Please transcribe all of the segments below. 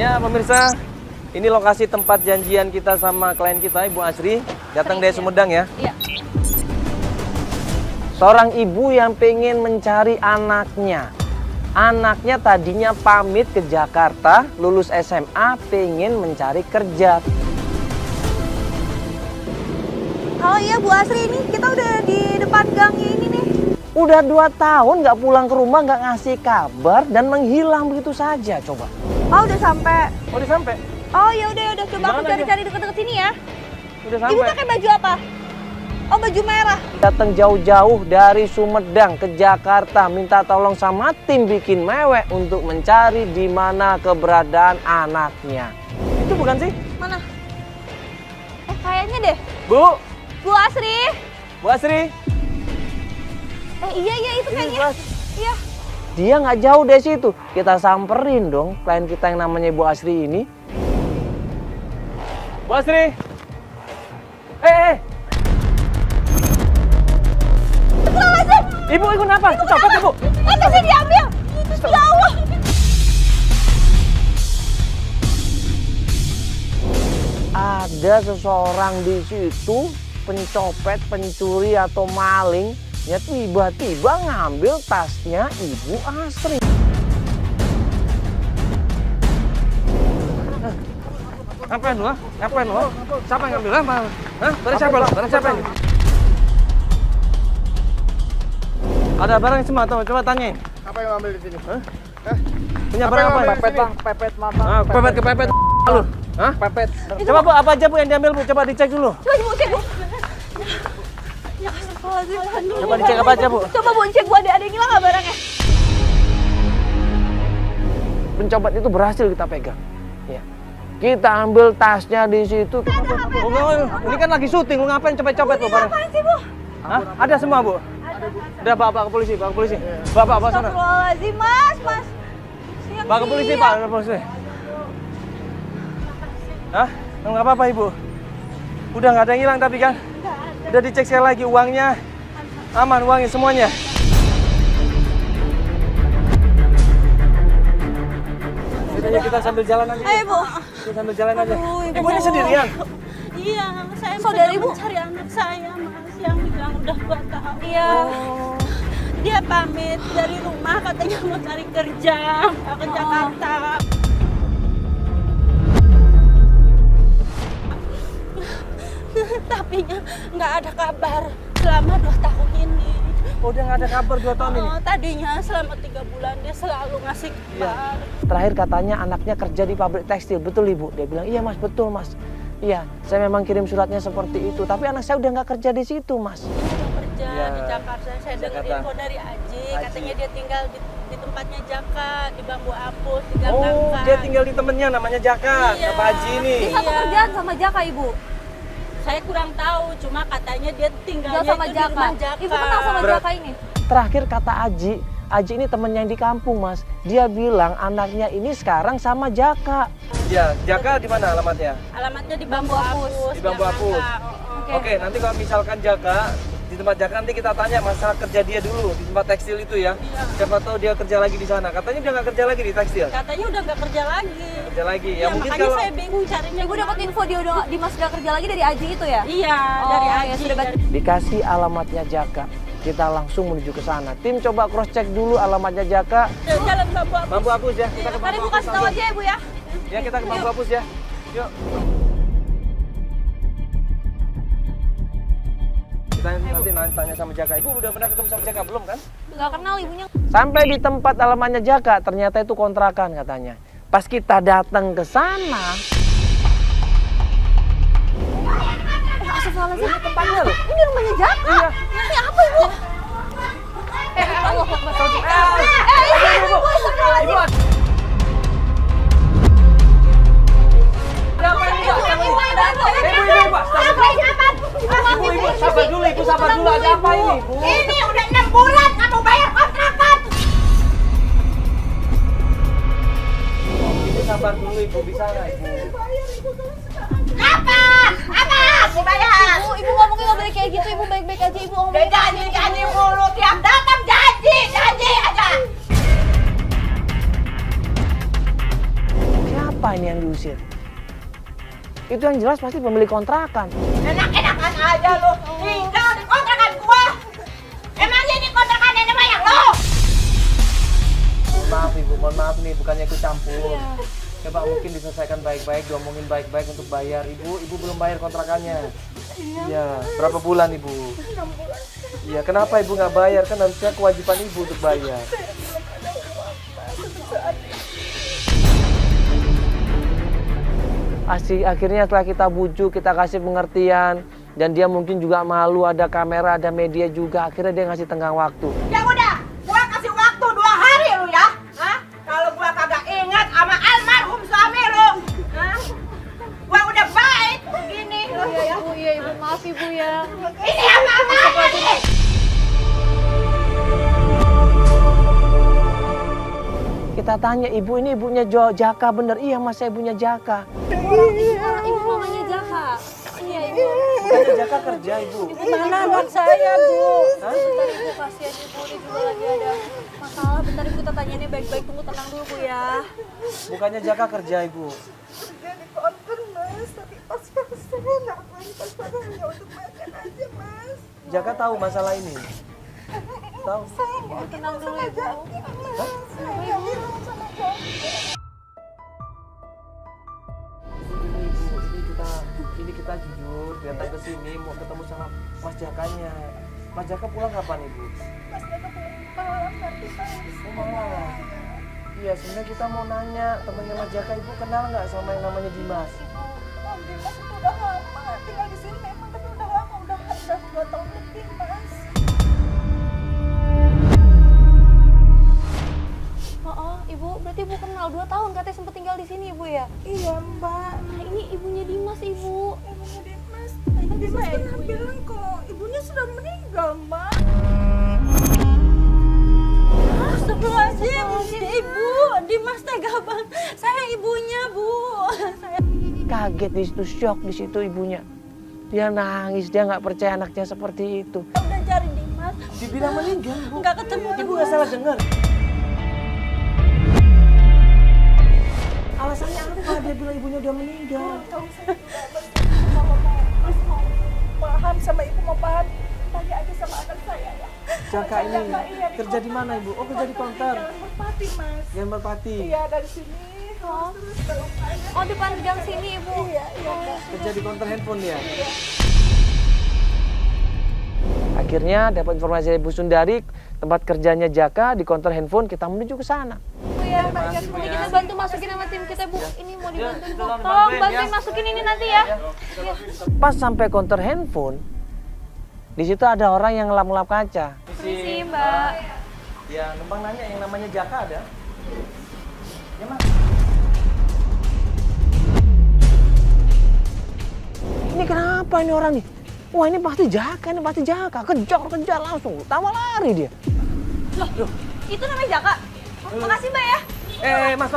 Ya pemirsa, ini lokasi tempat janjian kita sama klien kita, Ibu Asri. Datang dari Sumedang ya. Iya. Seorang ibu yang pengen mencari anaknya. Anaknya tadinya pamit ke Jakarta, lulus SMA, pengen mencari kerja. Halo iya Bu Asri, ini kita udah di depan gang ini nih. Udah 2 tahun nggak pulang ke rumah, nggak ngasih kabar, dan menghilang begitu saja, coba. Oh udah sampai. Oh, udah sampai? Oh ya udah coba aku Gimana cari-cari deket-deket sini ya. Udah sampai. Ibu pakai baju apa? Oh baju merah. Datang jauh-jauh dari Sumedang ke Jakarta, minta tolong sama tim bikin mewek untuk mencari di mana keberadaan anaknya. Itu bukan sih? Mana? Kayaknya deh. Bu, Bu Asri. Bu Asri. Iya itu Ini kayaknya. Bas. Iya. Dia nggak jauh dari situ. Kita samperin dong klien kita yang namanya Bu Asri ini. Bu Asri. Ibu, kenapa? Copot ibu. Kasih diambil. Ya Allah. Ada seseorang di situ, pencopet, pencuri atau maling, ya tiba-tiba ngambil tasnya Ibu Asri. Ngapain lu? Ngapain lu? Siapa yang ngambil? Hah? Barang siapa lu? Barang siapa ini? Ada barang semua tuh, coba tanyain. Apa yang ngambil di sini? Hah? Punya barang apa? Pepet bang, pepet mama. Ah, kepepet lu. Hah? Pepet. Coba Bu, apa aja Bu yang diambil Bu? Coba dicek dulu. Coba Bu cek Bu. Ya astagfirullahaladzim. Coba dicek apa aja Bu? Coba Bu cek Bu ada yang hilang nggak barangnya? Pencopet itu berhasil kita pegang. Ya. Kita ambil tasnya di situ. Ini kan lagi syuting, lu ngapain copet-copet Bu barang? Apaan sih Bu? Hah? Ada semua Bu? Udah bawa ke polisi, bawa ke polisi. Bawa sana. Astagfirullahaladzim Mas. Bawa ke polisi Pak, ke polisi. Hah? Nggak apa-apa Ibu. Udah nggak ada yang hilang tapi kan? Udah dicek sekali lagi uangnya. Aman uangnya semuanya. Udah kita sambil jalan aja. Ayo Bu. Kita sambil jalan aja. Aduh, Ibu ini sendirian? Iya, saya Saudari Bu? mencari anak saya, Mas, yang bilang udah 2 tahun. Iya. Dia pamit dari rumah, katanya mau cari kerja, mau ke Jakarta. Tapi nggak ada kabar selama 2 tahun ini. Oh, udah nggak ada kabar 2 tahun ini? Tadinya selama 3 bulan dia selalu ngasih kabar. Terakhir katanya anaknya kerja di pabrik tekstil, betul Ibu? Dia bilang, iya Mas, betul Mas. Iya, saya memang kirim suratnya seperti itu, tapi anak saya udah nggak kerja di situ Mas. Dia kerja Iya. di Jakarta. Saya dengar Jakarta. info dari Aji, Aji. katanya dia tinggal di tempatnya Jaka, di Bambu Apus, di Gang Oh, Nangka. dia tinggal di temennya namanya Jaka, Iya. Pak Haji ini. Di satu Iya. kerjaan sama Jaka Ibu. Saya kurang tahu, cuma katanya dia tinggalnya Tinggal sama itu di Jaka. rumah Jaka. Ibu kenal sama Berat. Jaka ini? Terakhir kata Aji ini temennya yang di kampung Mas. Dia bilang anaknya ini sekarang sama Jaka. Ya, Jaka di mana alamatnya? Alamatnya di Bambu Bambu Apus. Di Bambu Gang Apus. Nangka. Oke, nanti kalau misalkan Jaka di tempat Jaka nanti kita tanya masalah kerja dia dulu di tempat tekstil itu ya. Iya. Siapa tahu dia kerja lagi di sana. Katanya dia nggak kerja lagi di tekstil. Katanya udah nggak kerja lagi. Kerja lagi. Ya, Ya, mungkin makanya kalau saya bingung carinya. Ibu dapat info dia udah di Mas gak kerja lagi dari Aji itu ya? Iya, Oh, dari ya, Aji. sudah dari- dikasih alamatnya Jaka, kita langsung menuju ke sana. Tim coba cross check dulu alamatnya Jaka. Jalan Bambu Apus. Bambu Apus ya. Kita ke Tadi Bambu Bu Apus kasih tahu langsung. aja ya Bu ya. Ya, kita ke Bambu Apus ya. Yuk. Kita nanti tanya sama Jaka. Ibu udah pernah ketemu sama Jaka belum kan? Gak kenal ibunya. Sampai di tempat alamatnya Jaka, ternyata itu kontrakan katanya. Pas kita datang ke sana, Astagfirullahaladzim. ini tempatnya loh. Ini rumahnya Jaka. Iya. Ini apa Ibu? Allah Akbar. Ibu, astagfirullahaladzim. Apa ini, Pak? Ibu, Ibu, sabar dulu, Ibu, sabar dulu. Ada apa ini, Bu? Ini udah 6 bulan kamu bayar kontrakan. Ibu sabar dulu, Ibu. Bisa nggak, Ibu? Apa? Apa? Aku bayar. Ibu ngomongnya gak boleh kayak gitu. Ibu baik-baik aja. Ibu ngomongnya Janji mulu tiap datang janji aja. Siapa Siapa ini yang diusir? Itu yang jelas pasti pemilik kontrakan. Enak-enakan aja lu. Tinggal di kontrakan gua. Emangnya ini kontrakan nenek moyang lu? Mohon maaf Ibu, mohon maaf nih, bukannya ikut campur. Coba mungkin diselesaikan baik-baik, diomongin baik-baik untuk bayar. Ibu belum bayar kontrakannya. Iya, berapa bulan Ibu? 6 bulan. Iya, kenapa Ibu nggak bayar? Kan harusnya kewajiban Ibu untuk bayar. Akhirnya setelah kita bujuk, kita kasih pengertian, dan dia mungkin juga malu, ada kamera, ada media juga. Akhirnya dia ngasih tenggang waktu. Ya udah, gua kasih waktu 2 hari lu ya. Hah? Kalau gua kagak ingat sama almarhum suami lu. Hah? Gua udah baik begini. Iya ibu, maaf ibu ya. Ini apa-apanya nih? Kita tanya, ibu ini ibunya Jaka bener? Iya mas, saya ibunya Jaka. Ibu namanya Jaka. Iya ibu. Bukannya Jaka kerja ibu? Mana anak saya bu? Bentar ibu, kasihan ibu, dia juga lagi ada masalah. Bentar ibu, kita tanyainnya baik-baik, tunggu tenang dulu bu ya. Bukannya Jaka kerja ibu? Kerja di konter mas, tapi pas-pasan ngapain pas-pasan hanya untuk makan aja mas. Jaka tahu masalah ini? Tahu? Ibu tenang dulu ibu. Ini kita jujur, datang ke sini mau ketemu sama Mas Jakanya. Mas Jaka pulang kapan ibu? Mas Jaka pulang malam nanti mas. Oh malam. Iya, sebenarnya kita mau nanya, temannya Mas Jaka ibu kenal nggak sama yang namanya Dimas? Om Dimas itu udah lama tinggal di sini memang, tapi udah lama, udah 2 tahun lebih mas. Oh, ibu, berarti ibu kenal 2 tahun katanya sempat tinggal di sini ibu ya? Iya mbak. Nah, ini ibunya Dimas ibu. Ibunya Dimas. Dimas pernah bilang kalau ibunya sudah meninggal mbak. Astagfirullahaladzim, ibu, Dimas tega banget. Saya ibunya bu. Kaget di situ, syok di situ ibunya. Dia nangis, dia nggak percaya anaknya seperti itu. Udah cari Dimas, Dibilang meninggal ibu. nggak ketemu. Ibu nggak salah dengar. Alasannya apa dia bilang ibunya udah meninggal? Tahu saya juga mas mau paham sama ibu, mau paham tanya aja sama anak saya ya. Jaka ini kerja di mana ibu? Oh kerja di konter. Jalan Merpati mas. Yang Merpati. Iya dari sini. Terus belok aja. Oh, depan gang sini ibu. Iya mbak. Kerja di konter handphone ya. Akhirnya dapat informasi dari Bu Sundari, tempat kerjanya Jaka di konter handphone, kita menuju ke sana. Bu ya, nanti kita bantu masukin sama tim kita bu. Ini mau dibantuin bu. Tolong bantuin masukin ini nanti ya. Iya. Pas sampai konter handphone, di situ ada orang yang ngelap-ngelap kaca. Permisi mbak. Ya, numpang nanya yang namanya Jaka ada? Ya mas. Ini kenapa ini orang nih? Wah ini pasti Jaka, kejar langsung, tambah lari dia. Loh, itu namanya Jaka. Makasih mbak ya. Mas, Mas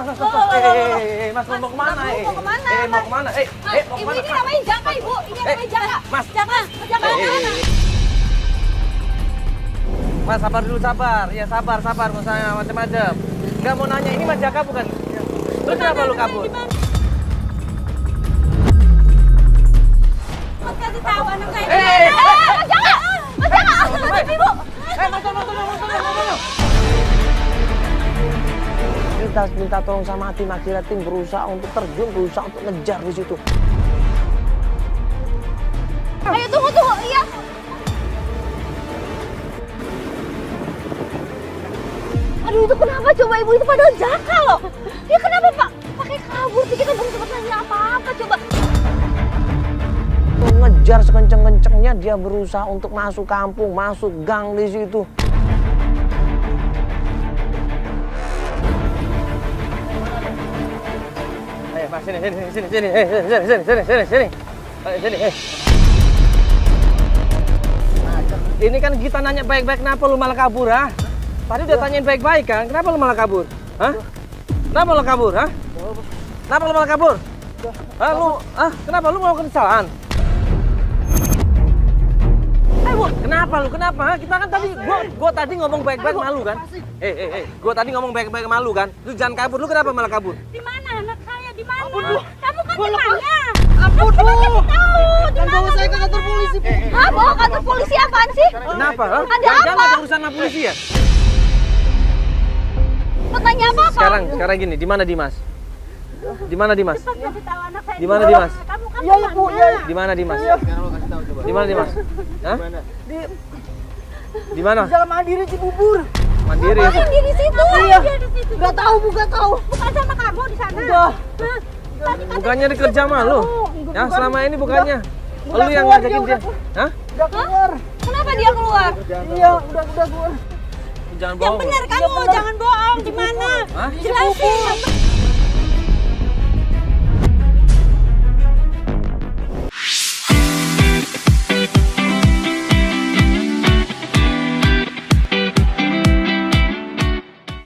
mau kemana? Mau kemana? Mau kemana? Mau Ibu kemana? ini namanya Jaka ibu. Ini namanya Jaka. Mas. Jaka mau kemana? Mas sabar dulu, sabar. Ya sabar, nggak usah macam-macam. Nggak mau nanya, ini Mas Jaka bukan? Terus kenapa lu kabur? Mas kasih tahu anak saya. Mas Jaka! Mas Jaka! Ibu! Motor. Kita minta tolong sama tim, akhirnya tim berusaha untuk terjun, berusaha untuk ngejar di situ. Ayo tunggu. Iya. Aduh itu kenapa coba ibu itu padahal Jaka loh. Ya kenapa pak? Pakai kabur sih, kita belum sempat nanya apa-apa coba. Ngejar sekenceng-kencengnya, dia berusaha untuk masuk kampung, masuk gang di situ. Ayo mas, sini. Ayo, sini. Ini kan kita nanya baik-baik, kenapa lu malah kabur, ha? Tadi udah tanyain baik-baik kan, kenapa lu malah kabur? Hah? Kenapa lu kabur, ha? Kenapa lu malah kabur? Kenapa lu melakukan kesalahan? Kenapa lu? Kenapa? Kita kan tadi, gua tadi ngomong baik-baik malu kan? Gua tadi ngomong baik-baik malu kan? Lu jangan kabur, lu kenapa malah kabur? Di mana anak saya? Di mana? ampun, Bu. Kamu kan temannya. Ampun, Bu. Jangan bawa saya ke kantor polisi, Bu. Hah, bawa kantor polisi apaan sih? Kenapa? Hah? Ada Jangan apa? ada urusan sama polisi ya? Mau tanya apa-apa? Sekarang gini, di mana Dimas? Di mana Dimas? Kasih tahu anak saya. Di mana Dimas? Kamu kan Iya, Bu. Iya. Di mana Dimas? Di mana Dimas? Hah? Di Di mana? Jalan Mandiri Cibubur. Mandiri. Ngapain dia di situ? Iya. Dia di situ. Gak tahu, Bu, gak tahu. Bukan sama kamu di sana. Udah. Hah? Bukannya dikerja sama lu? Ya selama ini bukannya. Udah Lu yang keluar ngajakin dia, dia. Hah? Udah keluar. Kenapa dia keluar? Iya, udah keluar. Jangan Yang bohong. benar kamu, jangan bohong. Di mana? Hah? Di